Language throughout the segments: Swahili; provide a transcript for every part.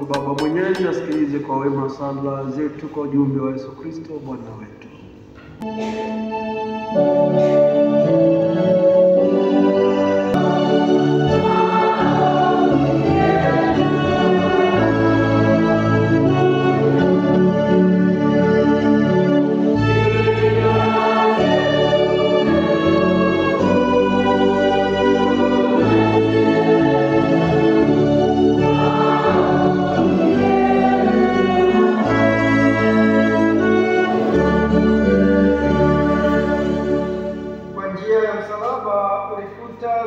Mungu Baba Mwenyezi asikilize kwa wema sala zetu kwa ujumbe wa Yesu Kristo Bwana wetu.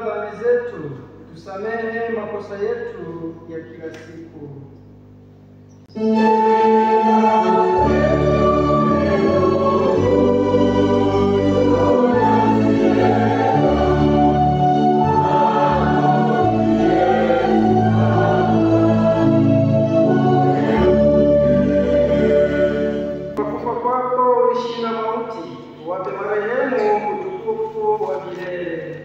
Dhambi zetu, tusamehe makosa yetu ya kila siku. Kwa kufa kwako ulishinda mauti, wape marehemu utukufu wa milele.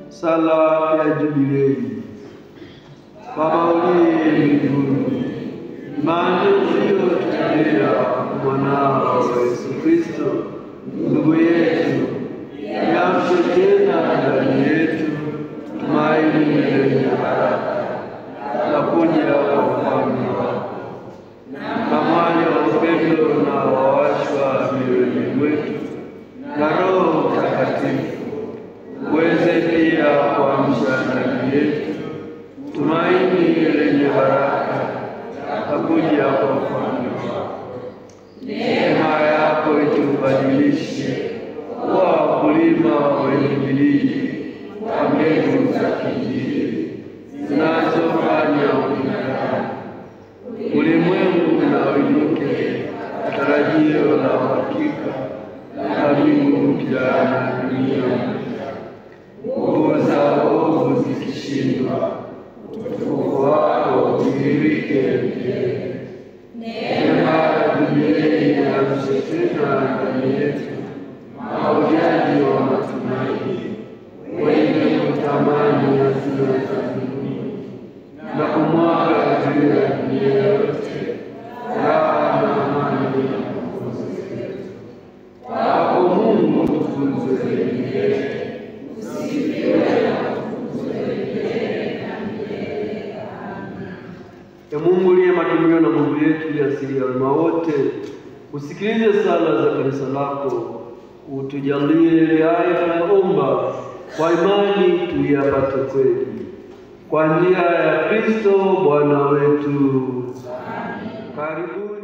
Sala ya Jubilei. Baba uliye mbinguni, imani uliyotutendea mwanao Yesu Kristo ndugu yetu, yamshe tena ndani yetu tumaini lenye baraka la kuja kwa ufalme wako, na mwali wa upendo na wawashwa mioyoni mwetu na Roho Mtakatifu uweze pia kuamsha ndani yetu tumaini lenye baraka la kuja kwa ufalme wako. Neema yako itubadilishe kuwa wakulima wenye bidii wa mbegu za Injili zinazofanya ubinadamu ulimwengu na uinuke tarajio la uhakika la mbingu mpya na dunia mpya. Nguvu za uovu zikishindwa, utukufu wako udhihirike milele. Neema ya Jubilei yamshe tena ndani yetu mahujaji wa matumaini, wenye kutamani hazina za mbinguni na kumwaga juu ya dunia yote furaha na amani ya Mwokozi wetu. Kwako Mungu tukuzwe milele. Usifiwe na kutukuzwe milele na milele. Amina. Mungu uliye matumio na nguvu yetu ya asili ya wema wote, usikilize sala za kanisa lako, utujalie haya tunaomba kwa imani tuyapate kweli. Kwa njia ya Kristo Bwana wetu. Amen. Karibuni.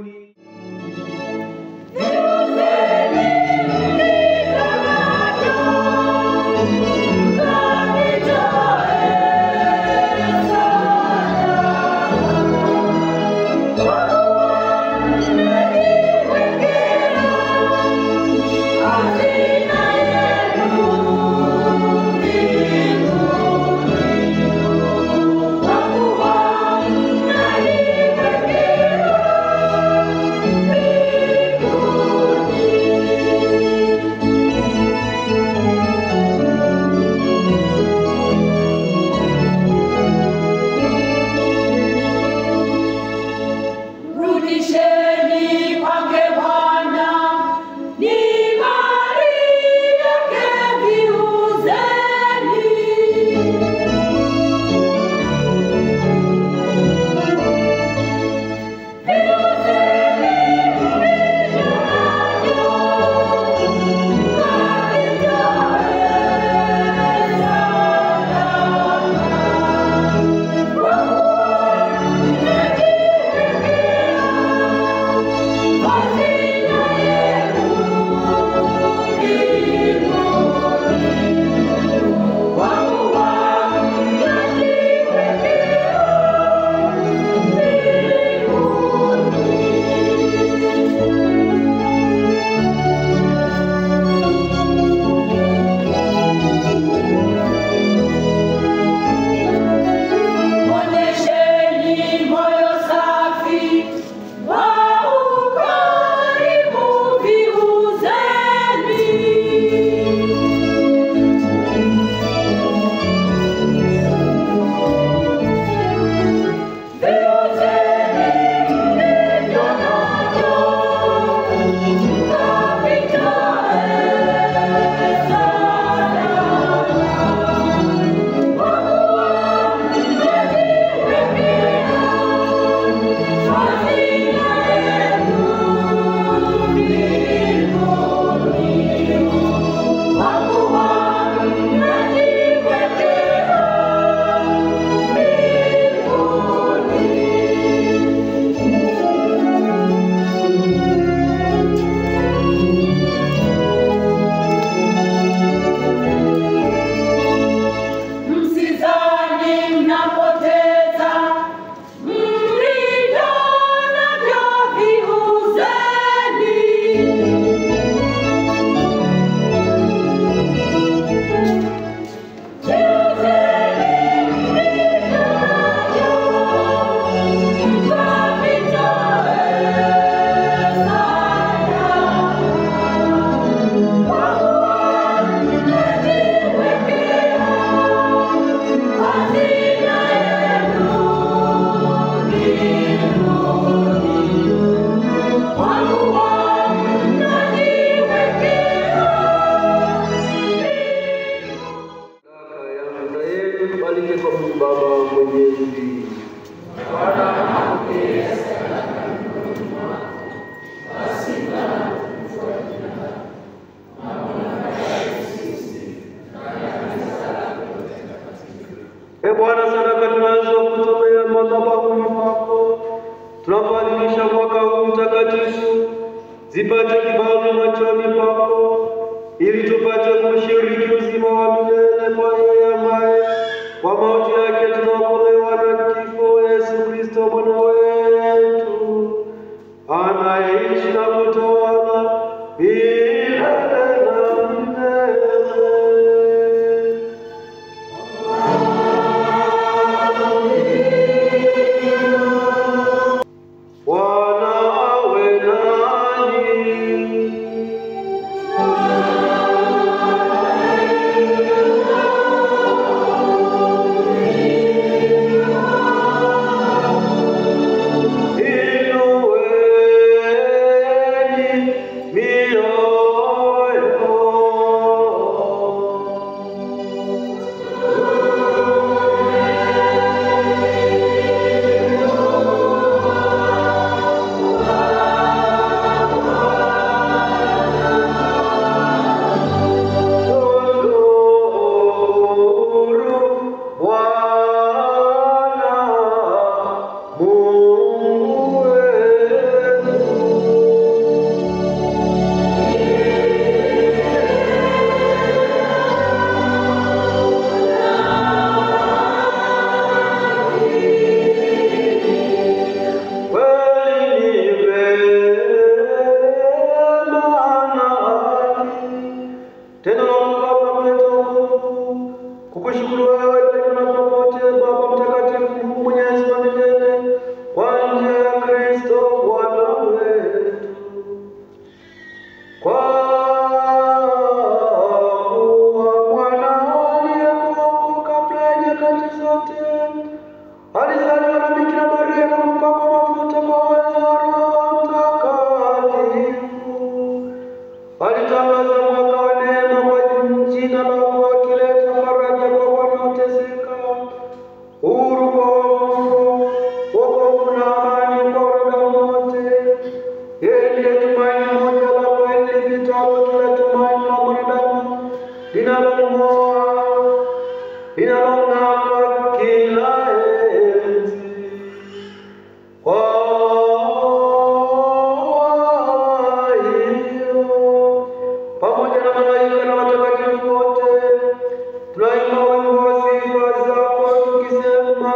mwaka huu mtakatifu zipate kibali machoni pako, ili tupate kushiriki uzima wa milele kwa yeye ambaye kwa mauti yake tunaokolewa na kifo, Yesu Kristo Bwana wetu, anaishi na kutawala milele na milele. Kukushukuru wewe na popote Baba mtakatifu, Mwenyezi wa milele, kwa njia ya Kristo Bwana wetu. Kwa kuwa mwanao aliyekuwa kabla ya nyakati zote alizaliwa na Bikira Maria na kupakwa mafuta kwa uwezo wa Roho Mtakatifu, alitangaza mwaka wa neema kwa jina lako, akileta faraja kwa wanaoteseka, uhuru kwa wafu, wokovu na amani kwa wanadamu wote. Yeye ndiye tumaini moja la kweli lipitalo kila tumaini la mwanadamu, linalong'aa, linalong'aa kwa kila enzi. Kwa hiyo pamoja na malaika na watakatifu wote tunaimba wimbo wa sifa zako tukisema,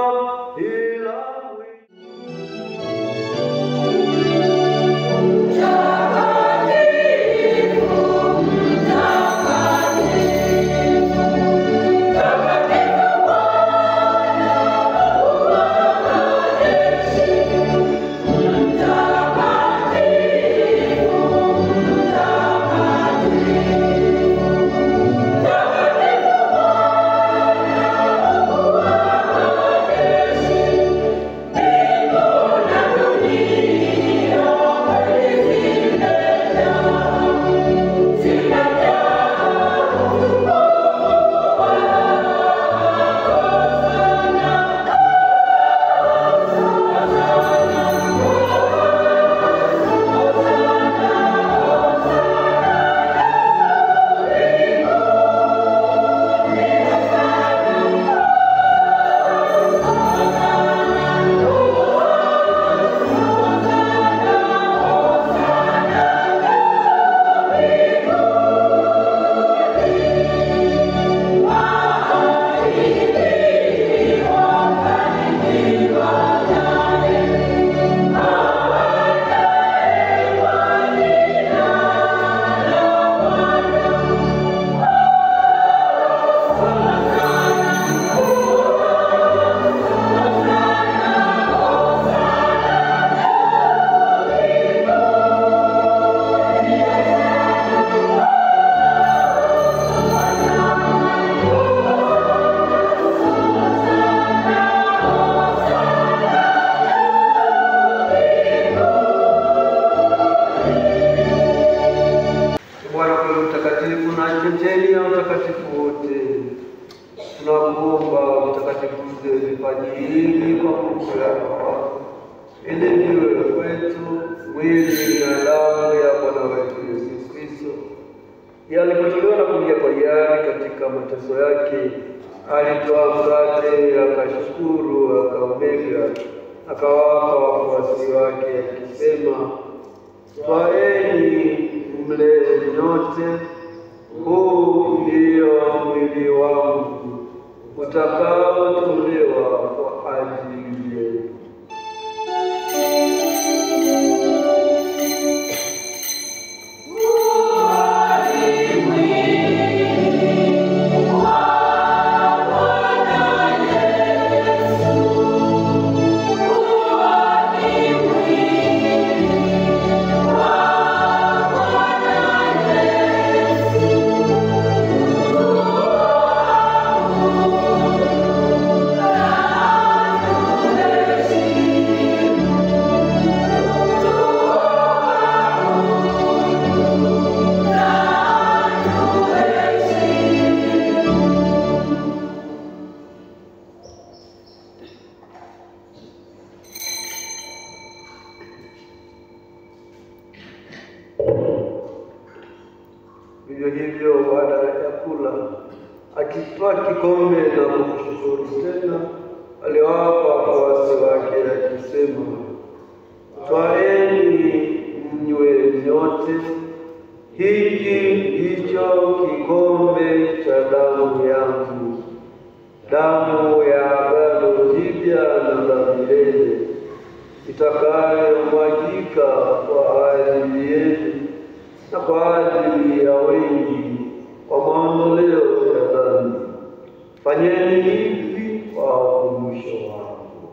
chemchemi ya utakatifu wote, tunakuomba utakatifuze vipaji hivi kwa nguvu yako, ili viwe kwetu mwili na damu ya Bwana wetu Yesu Kristo. Alipotolewa na kuingia kwa hiari katika mateso yake, alitoa mkate, akashukuru, akaumega, akawapa wafuasi wake akisema, twaeni mle nyote, huu ndio mwili wangu utakaotolewa kwa ajili yenu. Vivyo hivyo baada ya kula, akitwaa kikombe na kumshukuru tena, aliwapa wafuasi wake akisema, twaeni mnywe nyote, hiki ndicho kikombe cha damu yangu, damu ya agano jipya na la milele, itakayomwagika kwa ajili yenu na kwa ajili ya wengi kwa maondoleo ya dhambi. Fanyeni hivi kwa ukumbusho wangu.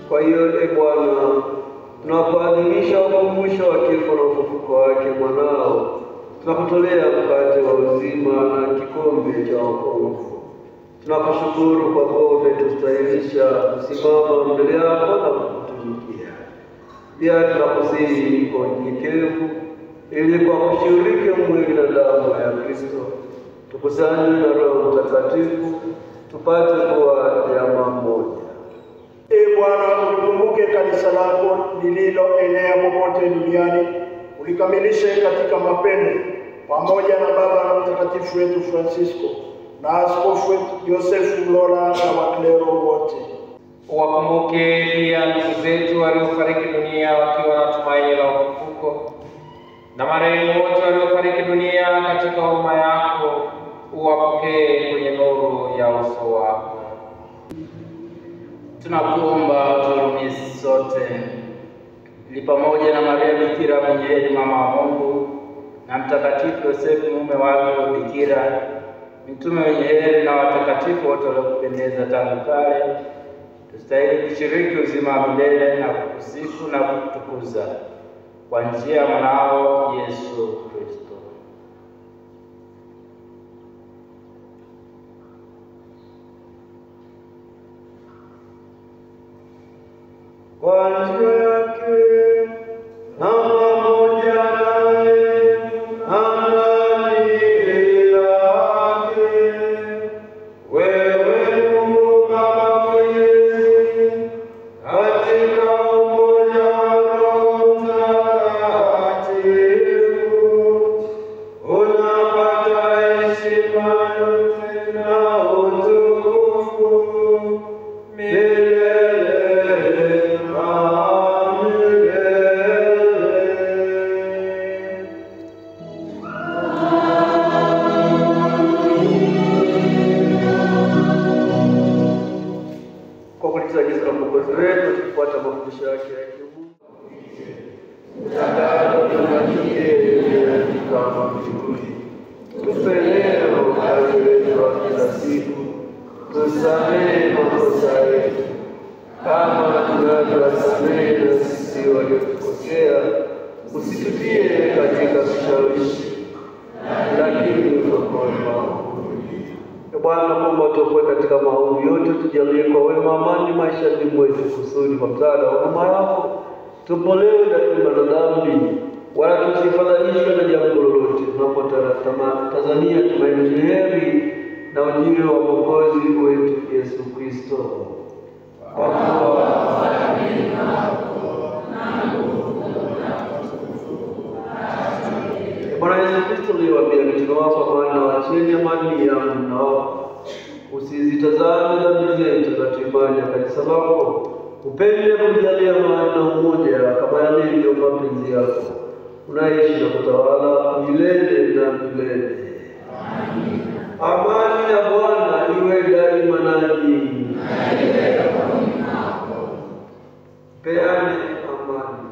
Kwa hiyo Bwana, tunapoadhimisha ukumbusho wa kifo na ufufuko wake mwanao, tunakutolea mkate wa uzima na kikombe cha wokovu. Tunakushukuru kwa kuwa umetustahilisha kusimama mbele yako na kukutumikia. Pia tunakusihi kwa unyenyekevu, ili kwa kushiriki mwili na damu ya Kristo tukusanywe na Roho Mtakatifu tupate kuwa jamaa moja. Bwana, ulikumbuke kanisa lako lililoenea popote duniani, ulikamilishe katika mapendo, pamoja na Baba na Mtakatifu wetu Francisco na askofu wetu Yosefu Mlola na waklero wote. Uwakumbuke pia ndugu zetu waliofariki dunia wakiwa na tumaini la ufufuko, na marehemu wote waliofariki dunia katika huruma yako, uwapokee kwenye nuru ya uso wako. Tunakuomba uturumie sote, ili pamoja na Maria Bikira mwenye heri mama wa Mungu na Mtakatifu Yosefu mume wake Bikira, mitume wenye heri na watakatifu wote waliokupendeza tangu kale, tustahili kushiriki uzima wa milele na kukusifu na kukutukuza kwa njia ya mwanao Yesu Kristo. Kwa njia yake na pamoja naye na ndani yake, wewe Mungu Baba Mwenyezi, siku, tusamehe makosa yetu kama tunavyowasamehe na sisi waliotukosea, usitutie katika vishawishi, lakini utuokoe maovu. Bwana, Mungu atuokoe katika maovu yote, tujalie kwa wema amani maishani mwetu, kusudi kwa msaada wa huruma yako tupolewe daima na dhambi, wala tusifadhaishwe na jambo lolote, tunapotazamia tumaini heri na ujio wa Mwokozi wetu Yesu Kristo. Bwana Yesu Kristo aliwaambia mitume wake, amani nawaacheni, amani yangu nawapa. Usizitazame dhambi zetu, na tuimani ya kanisa lako. Upende kujalia amani na umoja kama yalivyo mapenzi yako, unaishi na kutawala milele na milele. Amen. Amani ya Bwana iwe daima nanyi. Peane amani.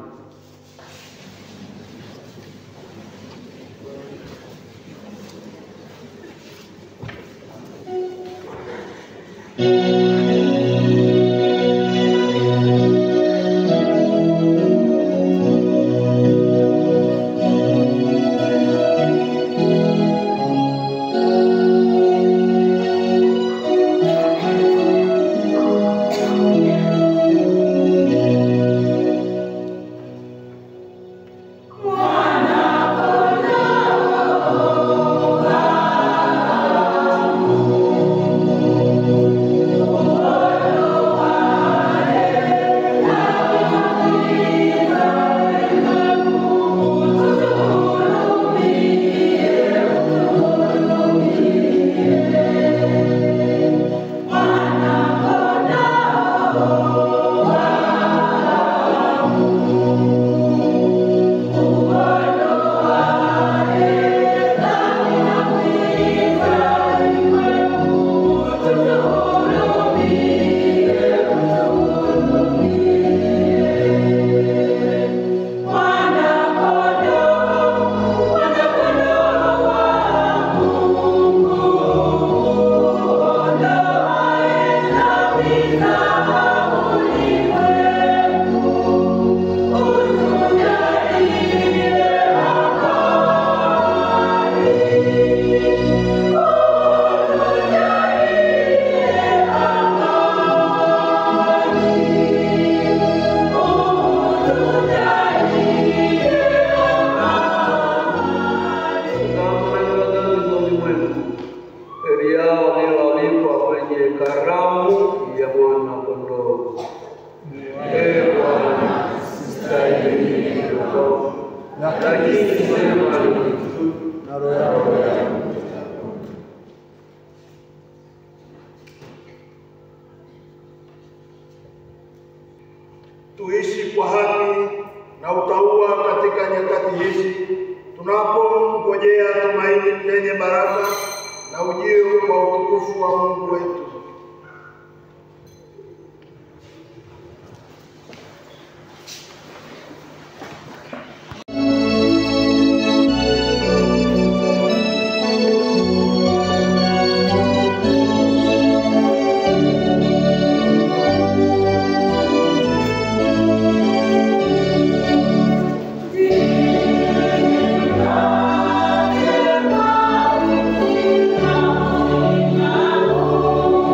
Tuishi kwa haki na utauwa katika nyakati hizi, tunapongojea tumaini lenye baraka na ujio wa utukufu wa Mungu wetu. Oh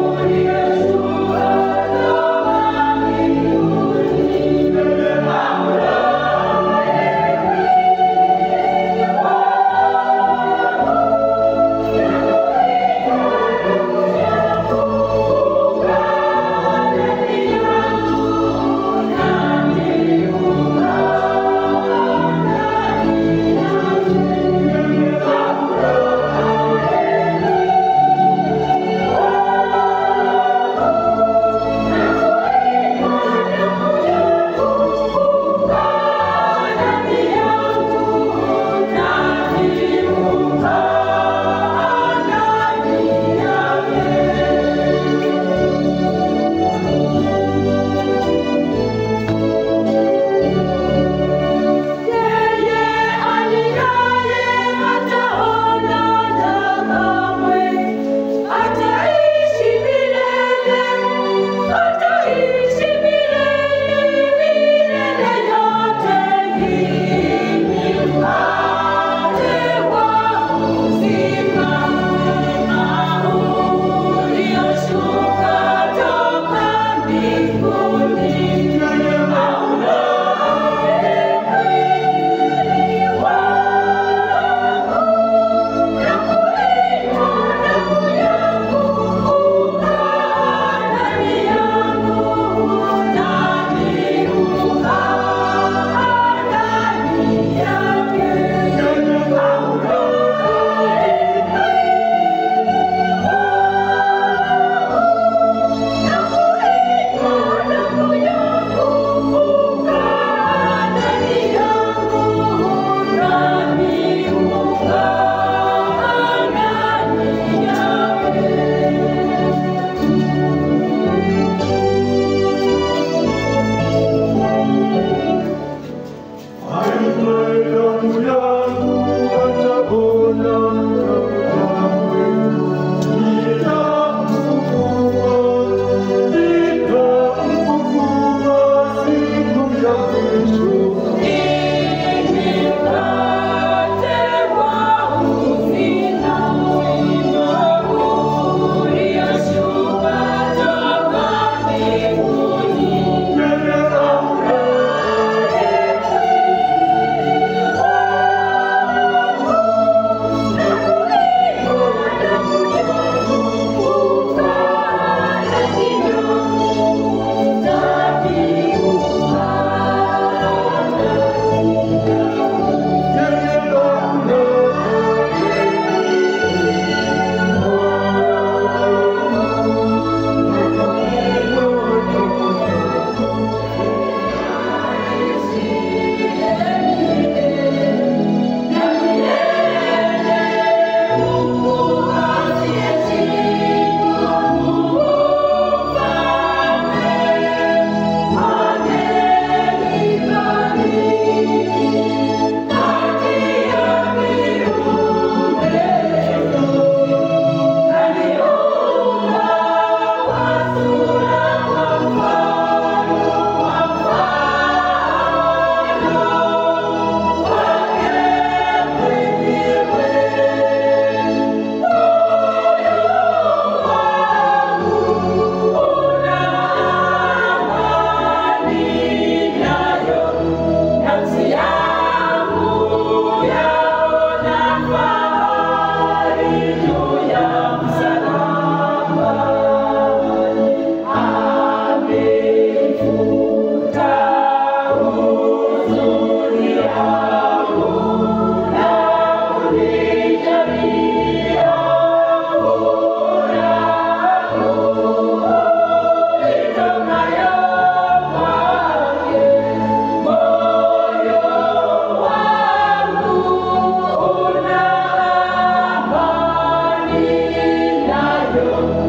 Amen.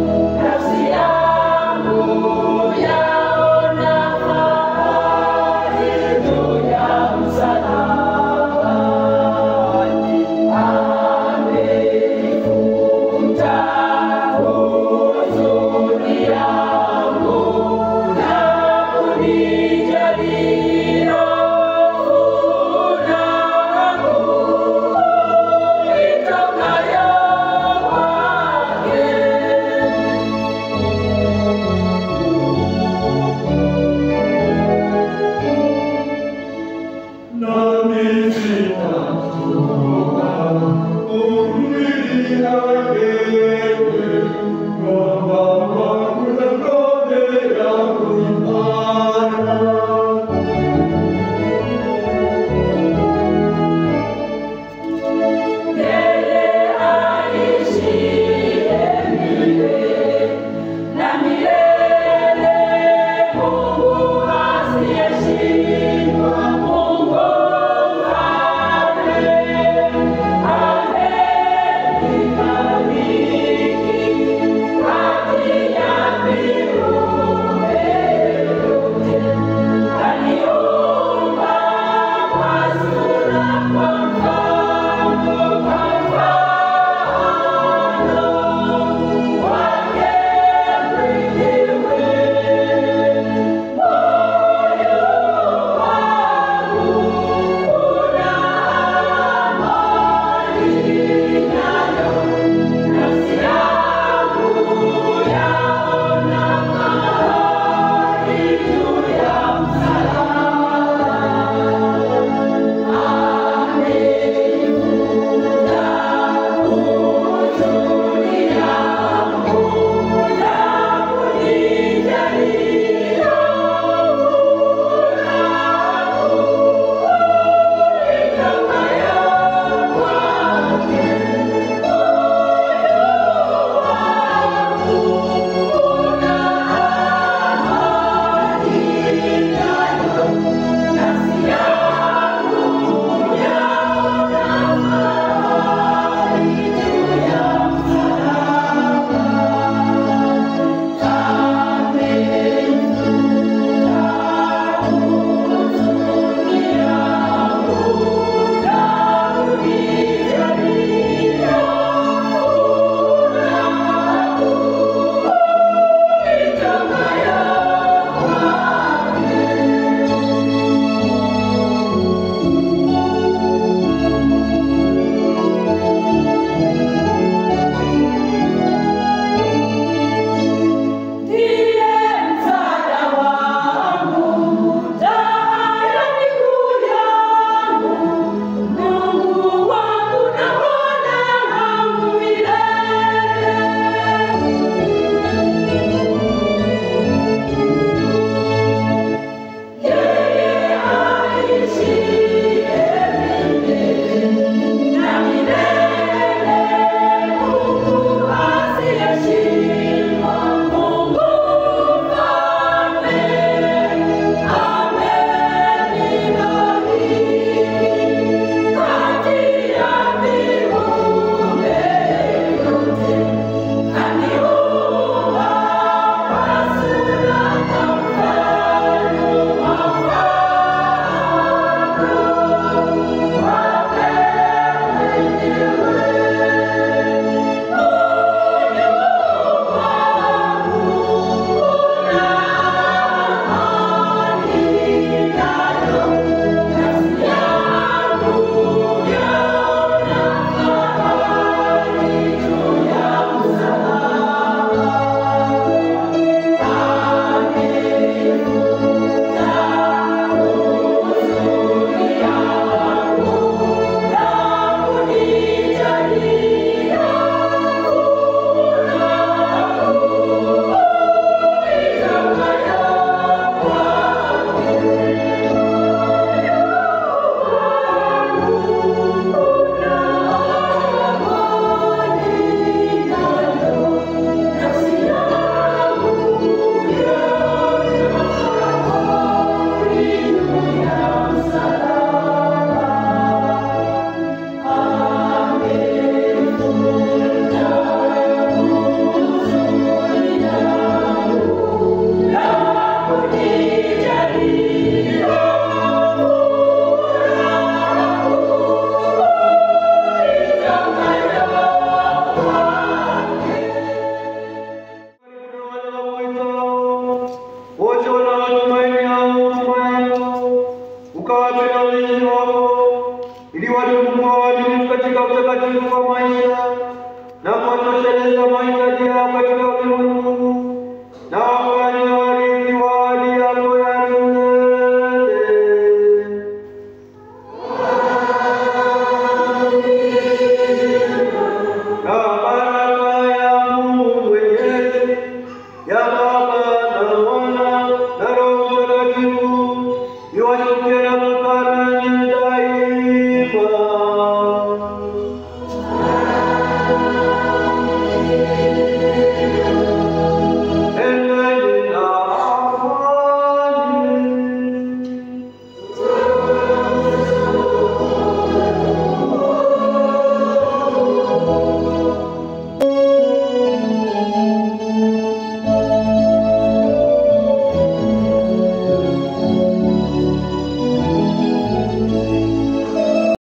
kuwatosheleza mahitaji yao katika ulimwengu